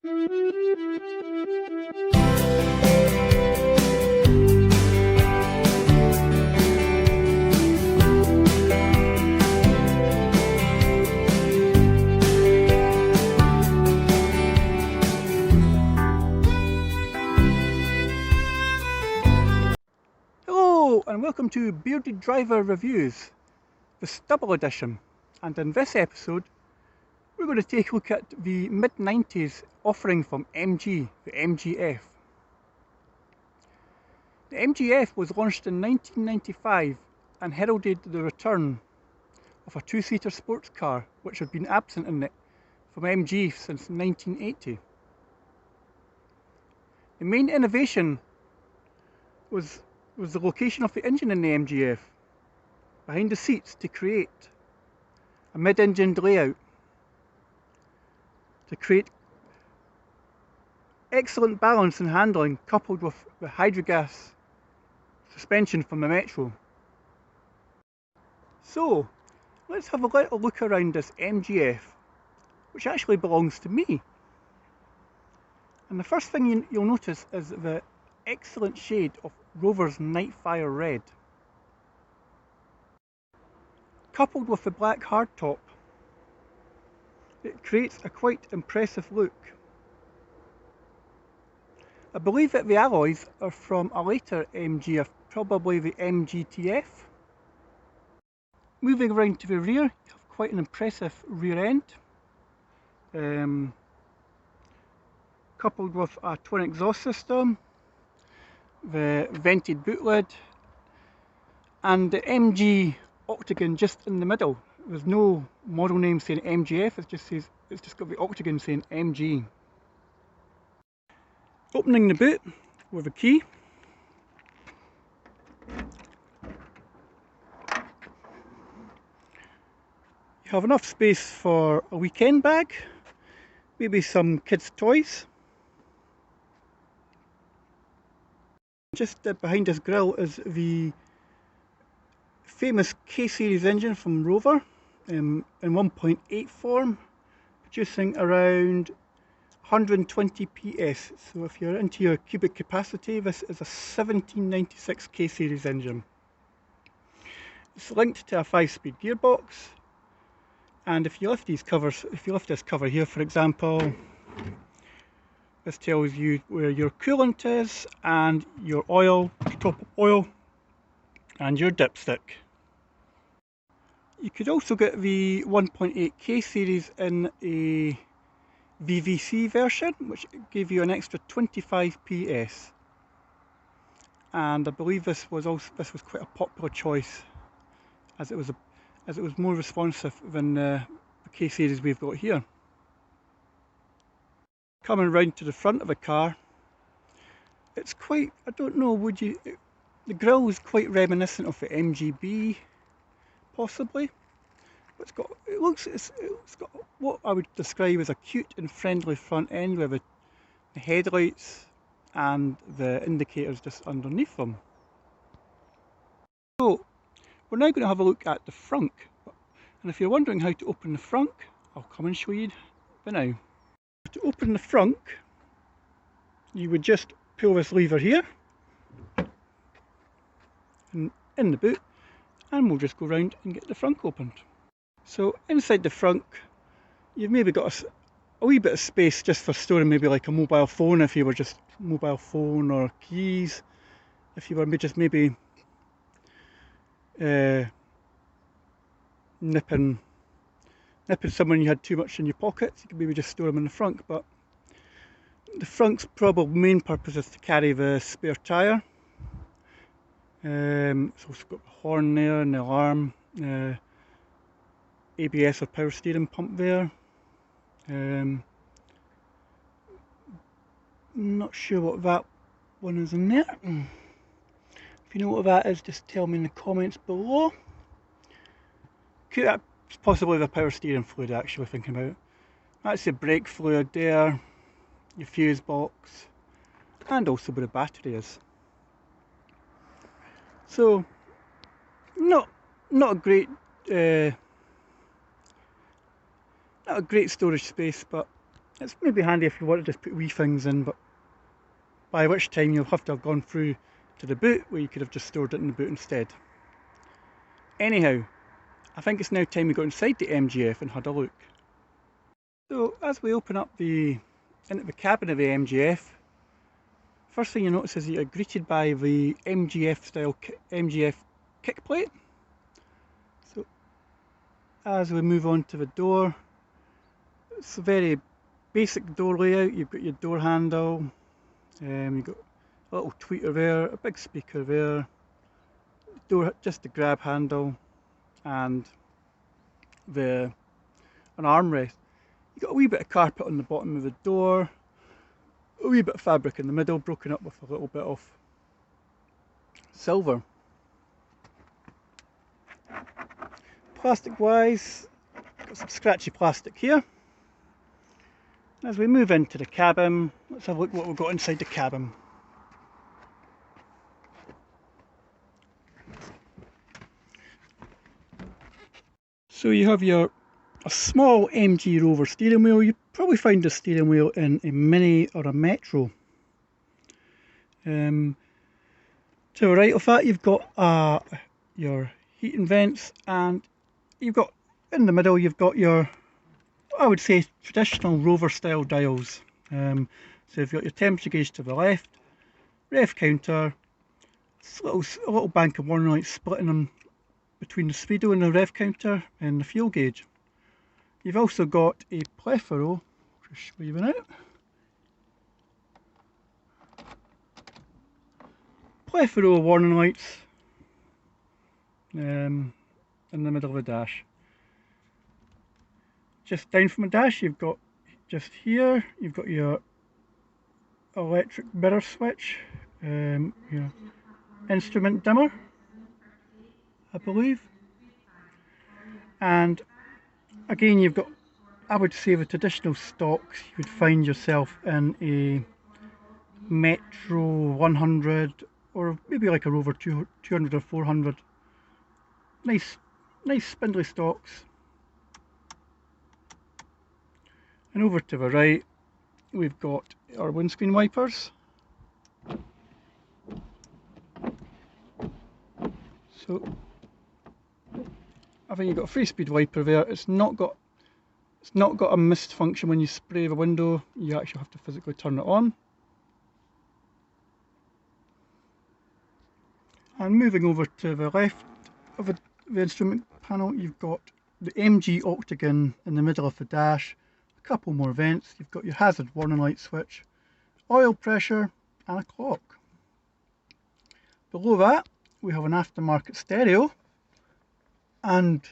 Hello and welcome to Bearded Driver Reviews, the Stubble edition, and in this episode we're going to take a look at the mid-90s offering from MG, the MGF. The MGF was launched in 1995 and heralded the return of a two-seater sports car which had been absent in it from MG since 1980. The main innovation was the location of the engine in the MGF behind the seats to create a mid-engined layout, to create excellent balance and handling coupled with the hydrogas suspension from the Metro. So let's have a little look around this MGF, which actually belongs to me. And the first thing you'll notice is the excellent shade of Rover's Nightfire Red, coupled with the black hardtop. It creates a quite impressive look. I believe that the alloys are from a later MGF, probably the MGTF. Moving around to the rear, you have quite an impressive rear end, coupled with a twin exhaust system, the vented boot lid, and the MG octagon just in the middle. There's no model name saying MGF, it's just got the octagon saying MG. Opening the boot with a key. You have enough space for a weekend bag, maybe some kids' toys. Just behind this grille is the famous K-Series engine from Rover in 1.8 form, producing around 120 PS. So if you're into your cubic capacity, this is a 1796 K-Series engine. It's linked to a 5-speed gearbox, and if you lift these covers, if you lift this cover here, for example, this tells you where your coolant is and your oil, your top up oil, and your dipstick. You could also get the 1.8 K series in a VVC version, which gave you an extra 25 PS. And I believe this was quite a popular choice, as it was more responsive than the K series we've got here. Coming round to the front of the car, it's quite, I don't know, the grille is quite reminiscent of the MGB, possibly. But it's got what I would describe as a cute and friendly front end with the headlights and the indicators just underneath them. So we're now going to have a look at the frunk, and if you're wondering how to open the frunk, I'll come and show you now. To open the frunk, you would just pull this lever here and in the boot, and we'll just go round and get the frunk opened. So inside the frunk, you've maybe got a wee bit of space just for storing maybe like a mobile phone, if you were just mobile phone, or keys, if you were just maybe nipping someone you had too much in your pockets, you could maybe just store them in the frunk. But the frunk's probably main purpose is to carry the spare tyre. It's also got the horn there and the alarm, ABS or power steering pump there. Not sure what that one is in there. If you know what that is, just tell me in the comments below. It's possibly the power steering fluid, actually, thinking about it. That's the brake fluid there, your fuse box, and also where the battery is. So, not a great storage space, but It's maybe handy if you want to just put wee things in, but by which time you'll have to have gone through to the boot, where you could have just stored it in the boot instead. Anyhow, I think it's now time we go inside the MGF and had a look. So as we open up into the cabin of the MGF, first thing you notice is you're greeted by the MGF style MGF kick plate. So as we move on to the door, it's a very basic door layout. You've got your door handle, you've got a little tweeter there, a big speaker there, door, just the grab handle, and an armrest. You've got a wee bit of carpet on the bottom of the door, a wee bit of fabric in the middle, broken up with a little bit of silver. Plastic wise, got some scratchy plastic here. As we move into the cabin, let's have a look what we've got inside the cabin. So you have a small MG Rover steering wheel. You probably find the steering wheel in a Mini or a Metro. To the right of that, you've got your heating vents, and you've got in the middle you've got your, I would say, traditional Rover style dials. So you've got your temperature gauge to the left, rev counter, a little bank of warning lights splitting them between the speedo and the rev counter, and the fuel gauge. You've also got a plethora, just leaving out, plethora of warning lights in the middle of the dash. Just down from the dash, you've got, just here, you've got your electric mirror switch, your instrument dimmer, I believe. And again, you've got, I would say, the traditional stocks you would find yourself in a Metro 100, or maybe like a Rover 200 or 400. Nice spindly stocks. And over to the right, we've got our windscreen wipers. So I think you've got a 3-speed wiper there. It's not got a mist function when you spray the window. You actually have to physically turn it on. And moving over to the left of the instrument panel, you've got the MG octagon in the middle of the dash, a couple more vents. You've got your hazard warning light switch, oil pressure, and a clock. Below that, we have an aftermarket stereo, and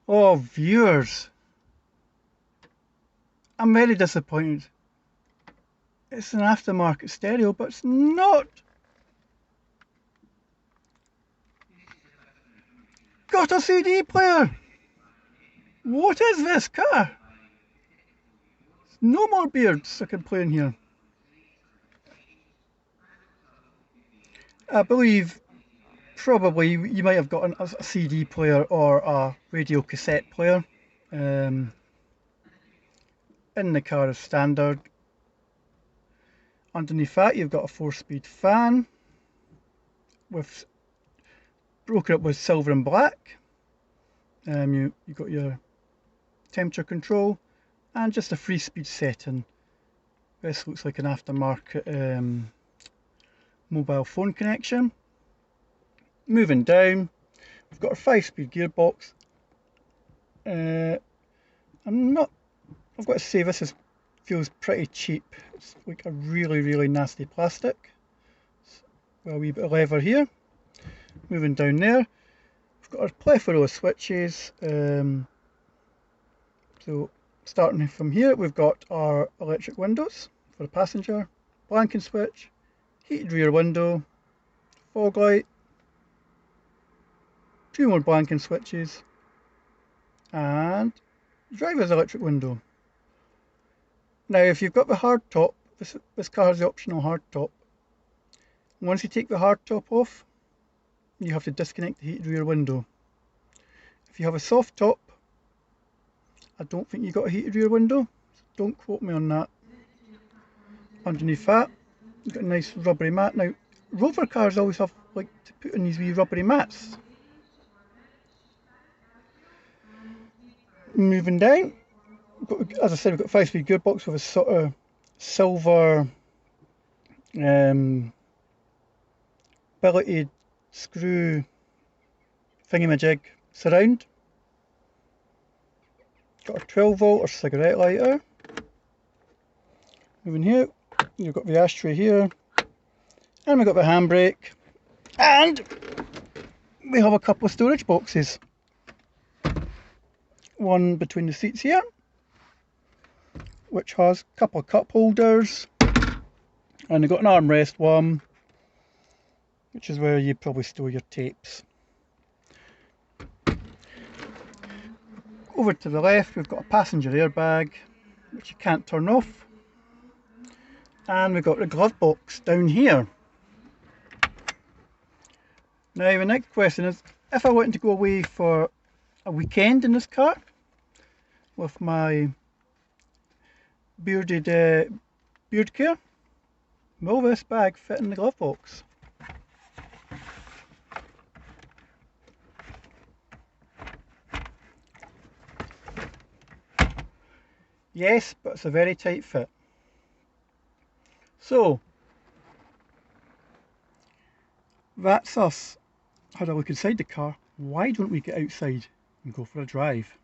oh, viewers, I'm very disappointed. It's an aftermarket stereo, but it's not got a CD player. What is this car? No more beards I can play in here. I believe probably you might have got a CD player or a radio cassette player in the car as standard. Underneath that, you've got a 4-speed fan with broken up with silver and black. You've got your temperature control and just a 3-speed setting. This looks like an aftermarket mobile phone connection. Moving down, we've got a 5-speed gearbox. I've got to say, this feels pretty cheap. It's like a really nasty plastic. Got a wee bit of leather here. Moving down there, we've got a plethora of switches. So starting from here, we've got our electric windows for the passenger, blanking switch, heated rear window, fog light, 2 more blanking switches, and driver's electric window. Now, if you've got the hard top, this car has the optional hard top. Once you take the hard top off, you have to disconnect the heated rear window. If you have a soft top, I don't think you got a heated rear window, so don't quote me on that. Underneath that, you've got a nice rubbery mat. Now, Rover cars always have like to put in these wee rubbery mats. Moving down, as I said, we've got a 5-speed gearbox with a sort of silver billeted screw thingamajig surround. Got a 12-volt or cigarette lighter. Moving here, you've got the ashtray here, and we've got the handbrake, and we have a couple of storage boxes. One between the seats here, which has a couple of cup holders, and we've got an armrest one, which is where you probably store your tapes. Over to the left, we've got a passenger airbag, which you can't turn off, and we've got the glove box down here. Now the next question is, if I wanted to go away for a weekend in this car with my bearded beard care, will this bag fit in the glove box? Yes, but it's a very tight fit. So that's us. Had a look inside the car. Why don't we get outside and go for a drive?